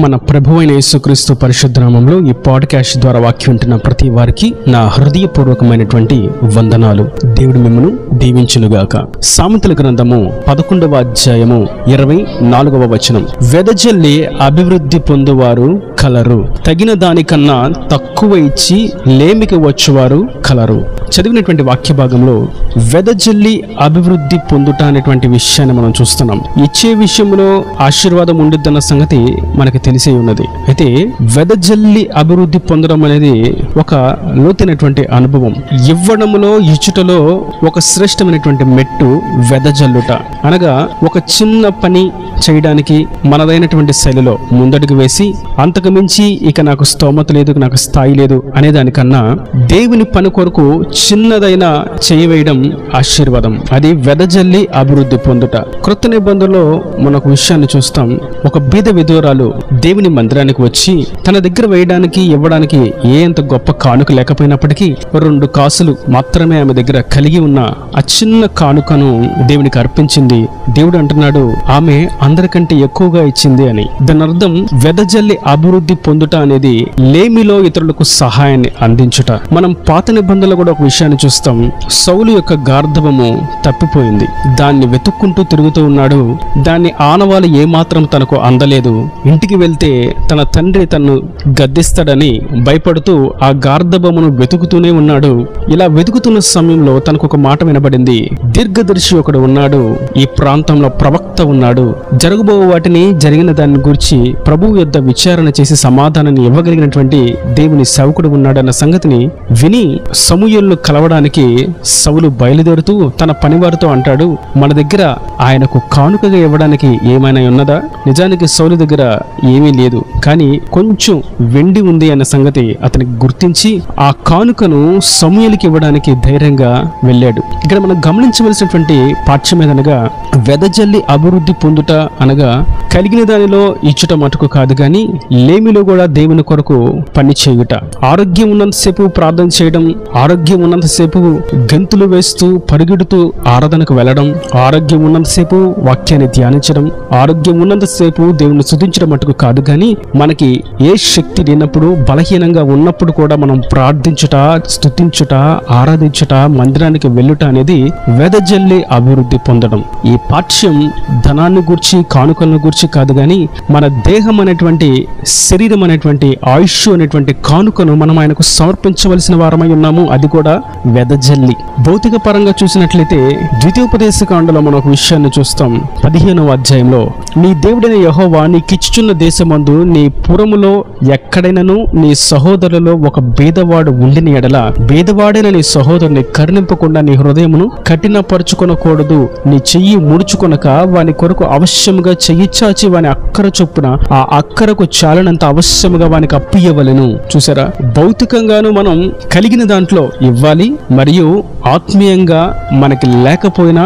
మన ప్రభువైన యేసుక్రీస్తు పరిశుద్ధ నామములో ఈ పాడ్కాస్ట్ ద్వారా వాక్యం వింటున్న ప్రతి వారికి నా హృదయపూర్వకమైనటువంటి వందనాలు. దేవుడు మిమ్మను దీవించునుగాక. సామెతల గ్రంథము 11వ అధ్యాయము 24వ వచనం. వెదజల్లి అభివృద్ధి పొందువారు కలరు, తగిన దానికన్నా తక్కువ ఇచ్చి లేమికి వచ్చువారు కలరు. చదివినటువంటి వాక్య భాగంలో వెదజల్లి అభివృద్ధి పొందుట అనేటువంటి విషయాన్ని మనం చూస్తున్నాం. ఇచ్చే విషయంలో ఆశీర్వాదం ఉండిద్దన్న సంగతి మనకి తెలిసే ఉన్నది. అయితే వెదజల్లి అభివృద్ధి పొందడం అనేది ఒక లోతైనటువంటి అనుభవం. ఇవ్వడంలో ఇచ్చుటలో ఒక శ్రేష్టమైనటువంటి మెట్టు వెదజల్లుట అనగా ఒక చిన్న పని చేయడానికి మనదైనటువంటి శైలిలో ముందడుగు వేసి అంతకు మించి ఇక నాకు స్తోమత లేదు, నాకు స్థాయి లేదు అనే దానికన్నా దేవుని పని కొరకు చిన్నదైన చేయవేయడం ఆశీర్వాదం. అది వెదజల్లి అభివృద్ధి పొందుట. క్రొత్త నిబంధనలో మనకు విషయాన్ని చూస్తాం. ఒక బీద విధురాలు దేవుని మందిరానికి వచ్చి తన దగ్గర వేయడానికి ఇవ్వడానికి అంత గొప్ప కానుక లేకపోయినప్పటికీ 2 కాసులు మాత్రమే ఆమె దగ్గర కలిగి ఉన్న ఆ చిన్న కానుకను దేవునికి అర్పించింది. దేవుడు అంటున్నాడు ఆమె అందరికంటే ఎక్కువగా ఇచ్చింది అని. దాని అర్థం వెదజల్లి అభివృద్ధి పొందుట అనేది లేమిలో ఇతరులకు సహాయాన్ని అందించుట. మనం పాత నిబంధనలో కూడా ఒక విషయాన్ని చూస్తాం. సౌలు యొక్క గార్ధవము తప్పిపోయింది. దాన్ని వెతుక్కుంటూ తిరుగుతూ ఉన్నాడు. దాన్ని ఆనవాలు ఏమాత్రం తనకు అందలేదు. ఇంటికి వెళ్తే తన తండ్రి తన్ను గద్దిస్తాడని భయపడుతూ ఆ గార్ధవమును వెతుకుతూనే ఉన్నాడు. ఇలా వెతుకుతున్న సమయంలో తనకు ఒక మాట వినబడింది. దీర్ఘదర్శి ఒకడు ఉన్నాడు, ఈ ప్రాంతంలో ప్రవక్త ఉన్నాడు, జరగబో వాటిని జరిగిన దాని గురించి ప్రభువు యొద్ద విచారణ చేసి సమాధానాన్ని ఇవ్వగలిగినటువంటి దేవుని సేవకుడు ఉన్నాడన్న సంగతిని విని సమూయేలును కలవడానికి సౌలు బయలుదేరుతూ తన పనివారితో అంటాడు, మన దగ్గర ఆయనకు కానుకగా ఇవ్వడానికి ఏమైనా ఉన్నదా? నిజానికి సౌలు దగ్గర ఏమీ లేదు, కానీ కొంచెం వెండి ఉంది అన్న సంగతి అతనికి గుర్తించి ఆ కానుకను సమూయేలుకి ఇవ్వడానికి ధైర్యంగా వెళ్ళాడు. ఇక్కడ మనం గమనించవలసినటువంటి పాఠ్యం ఏదనగా వెదజల్లి అభివృద్ధి పొందుట అనగా కలిగిన దానిలో ఇచ్చుట మటుకు కాదు, కానీ లేమిలో కూడా దేవుని కొరకు పని చేయుట. ఆరోగ్యం ఉన్నంతసేపు ప్రార్థన చేయడం, ఆరోగ్యం ఉన్నంతసేపు గంతులు వేస్తూ పరిగెడుతూ ఆరాధనకు వెళ్ళడం, ఆరోగ్యం ఉన్నంతసేపు వాక్యాన్ని ధ్యానించడం, ఆరోగ్యం ఉన్నంతసేపు దేవుని స్తుతించడం మటుకు కాదు, కానీ మనకి ఏ శక్తి లేనప్పుడు బలహీనంగా ఉన్నప్పుడు కూడా మనం ప్రార్థించుట, స్తుతించుట, ఆరాధించుట, మందిరానికి వెళ్ళుట అనేది వెదజల్లి అభివృద్ధి పొందడం. ఈ పాఠ్యం ధనాన్ని గూర్చి కానుకలను గూర్చి కాదు, కానీ మన దేహం అనేటువంటి శరీరం అనేటువంటి ఆయుష్ అనేటువంటి కానుకను మనం ఆయనకు సమర్పించవలసిన వారమై ఉన్నాము. అది కూడా వెదజల్లి. భౌతిక పరంగా చూసినట్లయితే ద్వితీయోపదేశకాండలో మనం ఒక విషయాన్ని చూస్తాం. 15వ అధ్యాయంలో నీ దేవుడైన యెహోవా నీకిచ్చుచున్న దేశమందు నీ పురములో ఎక్కడైనను నీ సహోదరులలో ఒక బీదవాడు ఉండిన ఎడల బీదవాడైన నీ సహోదరుని కరుణింపకుండా నీ హృదయమును కఠినపరుచుకొనకూడదు. నీ చెయ్యి ముడుచుకొనక వాని కొరకు అవశ్యముగా చెయ్యి చాచి వాని అక్కర చొప్పున ఆ అక్కరకు చాలనంత అవశ్యముగా వానికి అప్పియవలెను. చూసారా, భౌతికంగాను మనం కలిగిన దాంట్లో ఇవ్వాలి, మరియు ఆత్మీయంగా మనకి లేకపోయినా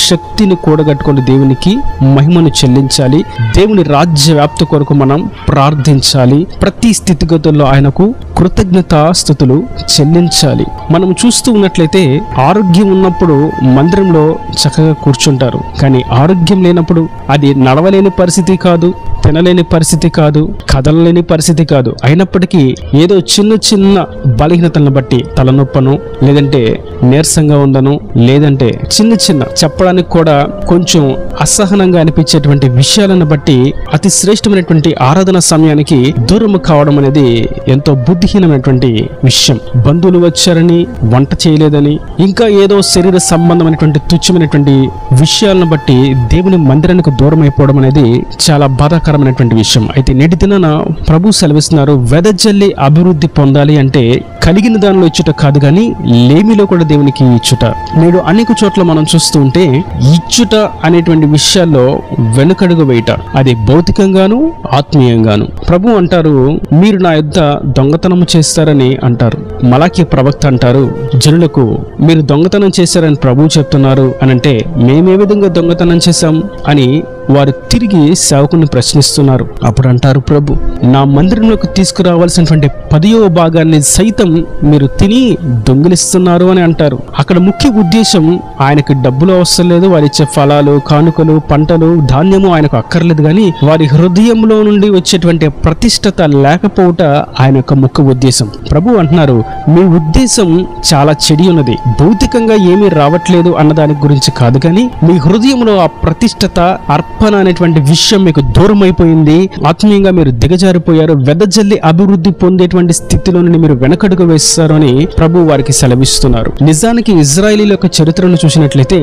శక్తిని కూడగట్టుకుని దేవునికి మహిమను చెల్లించాలి. దేవుని రాజ్య వ్యాప్తి కొరకు మనం ప్రార్థించాలి. ప్రతి స్థితిగతుల్లో ఆయనకు కృతజ్ఞతాస్తుతులు చెల్లించాలి. మనం చూస్తూ ఉన్నట్లయితే ఆరోగ్యం ఉన్నప్పుడు మందిరంలో చక్కగా కూర్చుంటారు, కానీ ఆరోగ్యం లేనప్పుడు అది నడవలేని పరిస్థితి కాదు, తినలేని పరిస్థితి కాదు, కదలలేని పరిస్థితి కాదు. అయినప్పటికీ ఏదో చిన్న చిన్న బలహీనతలను బట్టి తలనొప్పను, లేదంటే నీరసంగా ఉందను, లేదంటే చిన్న చిన్న చెప్పడానికి కూడా కొంచెం అసహనంగా అనిపించేటువంటి విషయాలను బట్టి అతి శ్రేష్టమైనటువంటి ఆరాధన సమయానికి దూరం కావడం అనేది ఎంతో బుద్ధిహీనమైనటువంటి విషయం. బంధువులు వచ్చారని వంట చేయలేదని, ఇంకా ఏదో శరీర సంబంధమైనటువంటి తుచ్చమైనటువంటి విషయాలను బట్టి దేవుని మందిరానికి దూరం అయిపోవడం అనేది చాలా బాధాకరమైనటువంటి విషయం. అయితే నేటి దినాన ప్రభు సెలవిస్తున్నారు, వెదజల్లి అభివృద్ధి పొందాలి అంటే కలిగిన దానిలో ఇచ్చుట కాదు, కానీ లేమిలో కూడా దేవునికి ఇచ్చుట. నేడు అనేక చోట్ల మనం చూస్తూ ఉంటే ఇచ్చుట అనేటువంటి విషయాల్లో వెనుకడుగు వేయట, అది భౌతికంగాను ఆత్మీయంగాను. ప్రభు అంటారు, మీరు నా యొద్ద దొంగతనము చేస్తారని అంటారు. మలాకి ప్రవక్త అంటారు, జనులకు మీరు దొంగతనం చేశారని ప్రభు చెప్తున్నారు అని అంటే మేమే విధంగా దొంగతనం చేశాం అని వారు తిరిగి సేవకుని ప్రశ్నిస్తున్నారు. అప్పుడు అంటారు, ప్రభు, నా మందిరంలోకి తీసుకురావాల్సినటువంటి 10వ భాగాన్ని సైతం మీరు తిని దొంగిలిస్తున్నారు అని అంటారు. అక్కడ ముఖ్య ఉద్దేశం ఆయనకి డబ్బులు అవసరం లేదు, వారి ఇచ్చే ఫలాలు, కానుకలు, పంటలు, ధాన్యము ఆయనకు అక్కర్లేదు, కానీ వారి హృదయంలో నుండి వచ్చేటువంటి ప్రతిష్టత లేకపోవట ఆయన యొక్క ముఖ్య ఉద్దేశం. ప్రభు అంటున్నారు, మీ ఉద్దేశం చాలా చెడి ఉన్నది, భౌతికంగా ఏమీ రావట్లేదు అన్న దాని గురించి కాదు, కానీ మీ హృదయంలో ఆ ప్రతిష్టత, అర్పణ అనేటువంటి విషయం మీకు దూరం అయిపోయింది. ఆత్మీయంగా మీరు దిగజారిపోయారు, వెదజల్లి అభివృద్ధి పొందేటువంటి స్థితిలో నుండి మీరు వెనకడుగు వేస్తారు అని ప్రభు వారికి సెలవిస్తున్నారు. నిజానికి ఇజ్రాయేలీల యొక్క చరిత్రను చూసినట్లయితే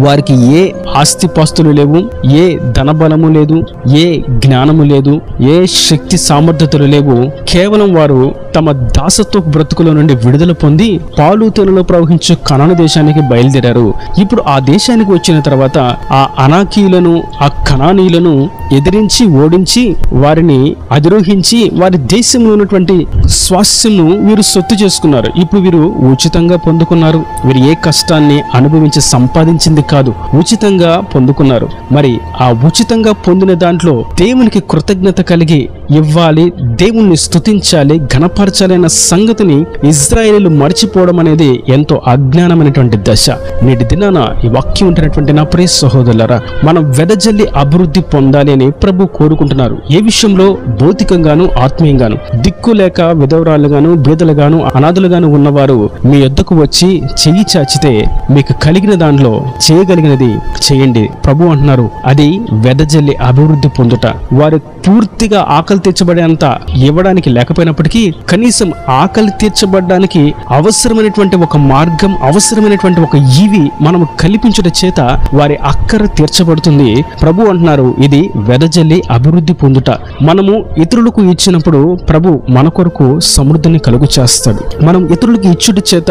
వారికి ఏ ఆస్తిపాస్తులు లేవు, ఏ ధనబలము లేదు, ఏ జ్ఞానము లేదు, ఏ శక్తి సామర్థ్యతలు లేవు. కేవలం వారు తమ దాసత్వ బ్రతుకుల నుండి విడుదల పొంది పాలు తేనెలు ప్రవహించే కనాను దేశానికి బయలుదేరారు. ఇప్పుడు ఆ దేశానికి వచ్చిన తర్వాత ఆ అనాకీయులను, ఆ కనానీయులను ఎదిరించి, ఓడించి, వారిని అధిరోహించి వారి దేశంలో ఉన్నటువంటి స్వాస్థ్యంను వీరు సొత్తు చేసుకున్నారు. ఇప్పుడు వీరు ఉచితంగా పొందుకున్నారు. వీరు ఏ కష్టాన్ని అనుభవించి సంపాదించింది కాదు, ఉచితంగా పొందుకున్నారు. మరి ఆ ఉచితంగా పొందిన దాంట్లో దేవునికి కృతజ్ఞత కలిగి ఇవ్వాలి, దేవుణ్ణి స్తుతించాలి, ఘనపరచాలి అన్న సంగతిని ఇజ్రాయేలీలు మర్చిపోవడం అనేది ఎంతో అజ్ఞానమైనటువంటి దశ. నేటి దినాన ఈ వాక్యం ఉంటున్నటువంటి నా ప్రియ సహోదరులారా, మనం వెదజల్లి అభివృద్ధి పొందాలి అని ప్రభు కోరుకుంటున్నారు. ఏ విషయంలో? భౌతికంగాను, ఆత్మీయంగాను. దిక్కు లేక విధవరాలుగాను, బీదలుగాను, అనాథులుగాను ఉన్నవారు మీ యొద్దకు వచ్చి చెయ్యి చాచితే మీకు కలిగిన దానిలో చేయగలిగినది చేయండి. ప్రభు అంటున్నారు, అది వెదజల్లి అభివృద్ధి పొందుట. వారు పూర్తిగా ఆకలి తీర్చబడేంత ఇవ్వడానికి లేకపోయినప్పటికీ కనీసం ఆకలి తీర్చబడడానికి అవసరమైనటువంటి ఒక మార్గం, అవసరమైనటువంటి ఒక ఈవి మనం కల్పించుట చేత వారి అక్కర తీర్చబడుతుంది. ప్రభు అంటున్నారు, ఇది వెదజల్లి అభివృద్ధి పొందుట. మనము ఇతరులకు ఇచ్చినప్పుడు ప్రభు మన కొరకు సమృద్ధిని కలుగు చేస్తాడు. మనం ఇతరులకు ఇచ్చుట చేత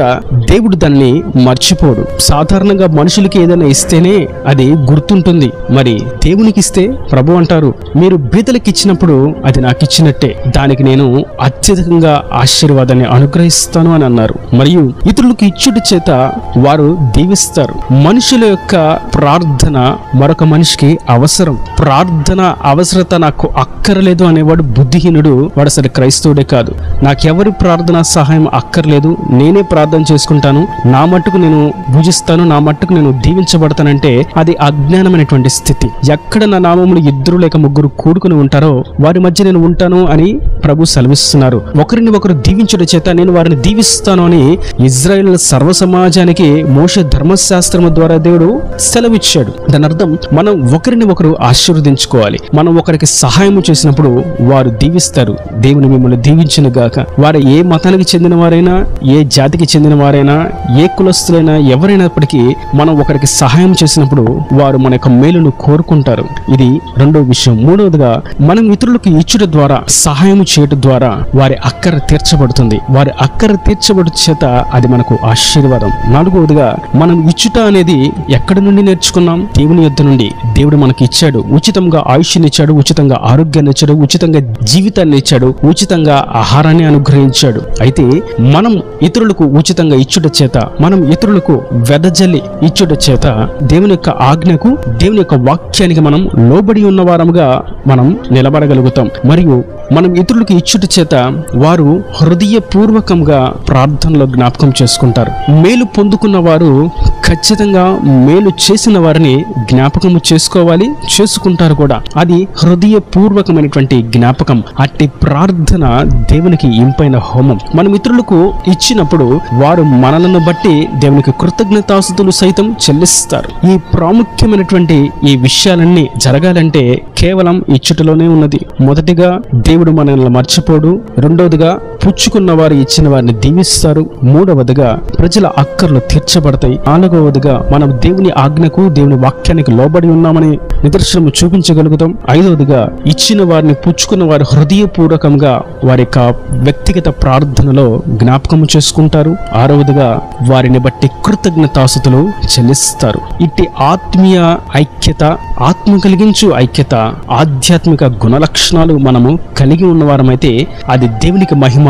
దేవుడు దాన్ని మర్చిపోడు. సాధారణంగా మనుషులకి ఏదైనా ఇస్తేనే అది గుర్తుంటుంది. మరి దేవునికి ఇస్తే ప్రభు అంటారు, మీరు బీదలకి ఇచ్చినప్పుడు అది నాకు ఇచ్చినట్టే, దానికి నేను అత్యధికంగా ఆశీర్వాదాన్ని అనుగ్రహిస్తాను అని అన్నారు. మరియు ఇతరులకు ఇచ్చుట చేత వారు దీవిస్తారు. మనుషుల యొక్క ప్రార్థన మరొక మనిషికి అవసరం. ప్రార్థన అవసరత నాకు అక్కర్లేదు అనేవాడు బుద్ధిహీనుడు, వాడు అసలు క్రైస్తవుడే కాదు. నాకెవరి ప్రార్థన సహాయం అక్కర్లేదు, నేనే ప్రార్థన చేసుకుంటాను, నా మట్టుకు నేను భుజిస్తాను, నా మట్టుకు నేను దీవించబడతానంటే అది అజ్ఞానమైనటువంటి స్థితి. ఎక్కడ నా నామములు 2 లేక 3 కూడుకుని ఉంటారో వారి మధ్య నేను ఉంటాను అని ప్రభు సెలవిస్తున్నారు. ఒకరిని ఒకరు దీవించుట చేత నేను వారిని దీవిస్తాను అని ఇజ్రాయేల్ సర్వ సమాజానికి మోషే ధర్మశాస్త్రము ద్వారా దేవుడు సెలవిచ్చాడు. దాని అర్థం మనం ఒకరిని ఒకరు ఆశీర్వదించుకోవాలి. మనం ఒకరికి సహాయం చేసినప్పుడు వారు దీవిస్తారు. దేవుని మిమ్మల్ని దీవించును గాక. వారు ఏ మతానికి చెందిన వారైనా, ఏ జాతికి చెందిన వారైనా, ఏ కులస్తులైనా, ఎవరైనప్పటికీ మనం ఒకరికి సహాయం చేసినప్పుడు వారు మన యొక్క మేలును కోరుకుంటారు. ఇది రెండో విషయం. మూడవదిగా, మనం ఇతరులకు ఇచ్చుట ద్వారా, సహాయం చేయడం ద్వారా వారి అక్కర తీర్చబడుతుంది. వారి అక్కర తీర్చబడు చేత అది మనకు ఆశీర్వాదం. నాలుగవదిగా, మనం ఇచ్చుట అనేది ఎక్కడి నుండి నేర్చుకున్నాం? దేవుని యొద్ద నుండి. దేవుడు మనకి ఇచ్చాడు, ఉచితంగా ఆయుష్ని ఇచ్చాడు, ఉచితంగా ఆరోగ్యాన్ని ఇచ్చాడు, ఉచితంగా జీవితాన్ని ఇచ్చాడు, ఉచితంగా ఆహారాన్ని అనుగ్రహించాడు. అయితే మనం ఇతరులకు ఉచితంగా ఇచ్చుట చేత, మనం ఇతరులకు వెదజల్లి ఇచ్చుట చేత దేవుని యొక్క ఆజ్ఞకు, దేవుని యొక్క వాక్యానికి మనం లోబడి ఉన్న వారముగా మనం నిలబడగలుగుతాం. మరియు మనం ఇతరులకు ఇచ్చుట చేత వారు హృదయపూర్వకంగా ప్రార్థనలో జ్ఞాపకం చేసుకుంటారు. మేలు పొందుకున్న వారు ఖచ్చితంగా మేలు చేసిన వారిని జ్ఞాపకము చేసుకోవాలి, చేసుకుంటారు కూడా. అది హృదయపూర్వకమైనటువంటి జ్ఞాపకం. అట్టి ప్రార్థన దేవునికి ఇంపైన హోమం. మనం ఇతరులకు ఇచ్చినప్పుడు వారు మనలను బట్టి దేవునికి కృతజ్ఞతాస్తుతులు సైతం చెల్లిస్తారు. ఈ ప్రాముఖ్యమైనటువంటి ఈ విషయాలన్నీ జరగాలంటే కేవలం ఇచ్చుటలోనే ఉన్నది. మొదటిగా దేవుడు మనల్ని మర్చిపోడు. రెండవదిగా, పుచ్చుకున్న వారు ఇచ్చిన వారిని దీవిస్తారు. మూడవదిగా, ప్రజల అక్కర్లు తీర్చబడతాయి. నాలుగవదిగా, మనం దేవుని ఆజ్ఞకు, దేవుని వాక్యానికి లోబడి ఉన్నామని నిదర్శనము చూపించగలుగుతాం. ఐదవదిగా, ఇచ్చిన వారిని, పుచ్చుకున్న వారు హృదయపూర్వకంగా వారి యొక్క వ్యక్తిగత ప్రార్థనలో జ్ఞాపకము చేసుకుంటారు. ఆరవదిగా, వారిని బట్టి కృతజ్ఞతాస్తుతులు చెల్లిస్తారు. ఇట్టి ఆత్మీయ ఐక్యత, ఆత్మ కలిగించు ఐక్యత, ఆధ్యాత్మిక గుణలక్షణాలు మనము కలిగి ఉన్నవారమైతే అది దేవునికి మహిమ.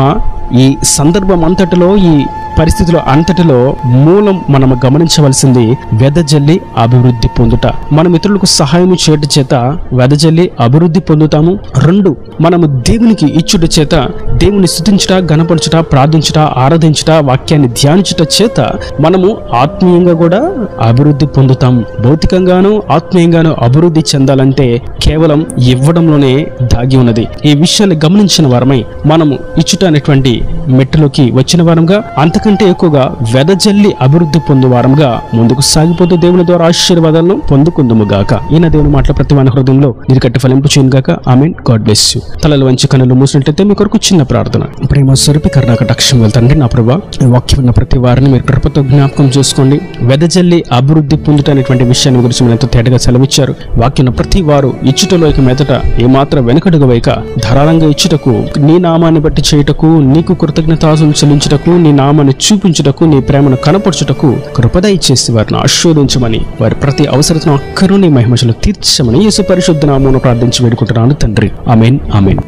ఈ సందర్భం అంతటిలో, ఈ పరిస్థితులు అంతటిలో మూలం మనం గమనించవలసింది వెదజల్లి అభివృద్ధి పొందుట. మన మిత్రులకు సహాయం చేయట చేత వెదజల్లి అభివృద్ధి పొందుతాము. 2, మనము దేవునికి ఇచ్చుట చేత దేవుని స్తుతించుట, గణపరచుట, ప్రార్థించుట, ఆరాధించుట, వాక్యాన్ని ధ్యానించుట చేత మనము ఆత్మీయంగా కూడా అభివృద్ధి పొందుతాము. భౌతికంగాను ఆత్మీయంగాను అభివృద్ధి చెందాలంటే కేవలం ఇవ్వడంలోనే దాగి ఉన్నది. ఈ విషయాన్ని గమనించిన వారమై మనము ఇచ్చుట అనేటువంటి మెట్టులోకి వచ్చిన వారంగా, అంతకంటే ఎక్కువగా వెదజల్లి అభివృద్ధి పొందు వారంగా ముందుకు సాగిపోతూ దేవుని ద్వారా ఆశీర్వాదాలను పొందుకుందుము గాక. ఈయన దేవుని మాటల ప్రతి మన హృదయంలో నీరు కట్టి ఫలింపు చేయను గాక. ఆమేన్. God bless you. తలలు వంచి కన్నులు మూసినట్లయితే మీ కొరకు చిన్న ప్రార్థన. ప్రేమ స్వరూపి కరుణాకటాక్షం వెళ్తాండి నా ప్రభువా, ఈ వాక్యం ఉన్న ప్రతి వారిని మీరు కృపతో జ్ఞాపకం చేసుకోండి. వెదజల్లి అభివృద్ధి పొందుటనేటువంటి విషయాన్ని గురించి మీరు ఎంతో తేటగా సెలవిచ్చారు. వాక్యం ప్రతి వారు ఇచ్చుటలో ఇక మీదట ఏమాత్రం వెనుకడుగు వేయక ధారాళంగా ఇచ్చుటకు, నీ నామాన్ని బట్టి చేయుటకు, నీకు కృతజ్ఞతాస్తుతులు చెల్లించుటకు, నీ నామాన్ని చూపించుటకు, నీ ప్రేమను కనపరచుటకు కృపద ఇచ్చేసి వారిని ఆశీర్వదించమని, వారి ప్రతి అవసరతను అక్కరు నీ మహిమలో తీర్చమని యేసు పరిశుద్ధ నామమున ప్రార్థించి వేడుకుంటున్నాను తండ్రి. ఆమేన్. ఆమేన్.